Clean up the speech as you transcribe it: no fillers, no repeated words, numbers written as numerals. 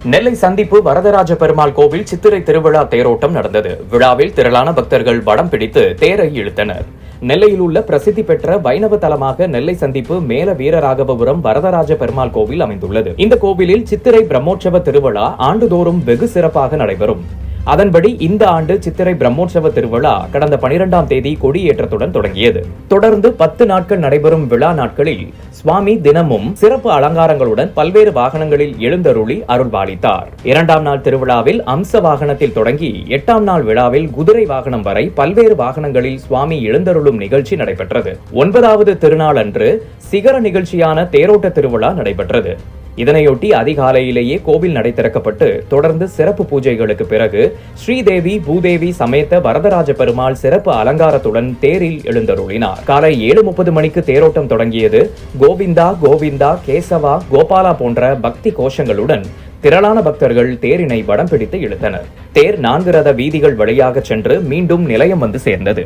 நெல்லை சந்திப்பு வரதராஜ பெருமாள் கோவில் சித்திரை திருவிழா தேரோட்டம் நடந்தது. விழாவில் திரளான பக்தர்கள் வடம் பிடித்து தேரை இழுத்தனர். நெல்லையில் உள்ள பிரசித்தி பெற்ற வைணவ தலமாக நெல்லை சந்திப்பு மேல வீரராகவபுரம் வரதராஜ பெருமாள் கோவில் அமைந்துள்ளது. இந்த கோவிலில் சித்திரை பிரம்மோற்சவ திருவிழா ஆண்டுதோறும் வெகு சிறப்பாக நடைபெறும். அதன்படி இந்த ஆண்டு சித்திரை பிரம்மோற்சவ திருவிழா கடந்த 12ஆம் தேதி கொடியேற்றத்துடன் தொடங்கியது. தொடர்ந்து 10 நாட்கள் நடைபெறும் விழா நாட்களில் சுவாமி தினமும் சிறப்பு அலங்காரங்களுடன் பல்வேறு வாகனங்களில் எழுந்தருளி அருள்பாலித்தார். 2ஆம் நாள் திருவிழாவில் அம்ச வாகனத்தில் தொடங்கி 8ஆம் நாள் விழாவில் குதிரை வாகனம் வரை பல்வேறு வாகனங்களில் சுவாமி எழுந்தருளும் நிகழ்ச்சி நடைபெற்றது. 9வது திருநாள் அன்று சிகர நிகழ்ச்சியான தேரோட்ட திருவிழா நடைபெற்றது. இதனையொட்டி அதிகாலையிலேயே கோவில் நடை திறக்கப்பட்டு தொடர்ந்து சிறப்பு பூஜைகளுக்கு பிறகு ஸ்ரீதேவி பூதேவி சமேத வரதராஜ பெருமாள் சிறப்பு அலங்காரத்துடன் தேரில் எழுந்தருளினார். காலை 7:30 மணிக்கு தேரோட்டம் தொடங்கியது. கோவிந்தா கோவிந்தா கேசவா கோபாலா போன்ற பக்தி கோஷங்களுடன் திரளான பக்தர்கள் தேரினை வடம் பிடித்து இழுத்தனர். தேர் 4 ரத வீதிகள் வழியாக சென்று மீண்டும் நிலையம் வந்து சேர்ந்தது.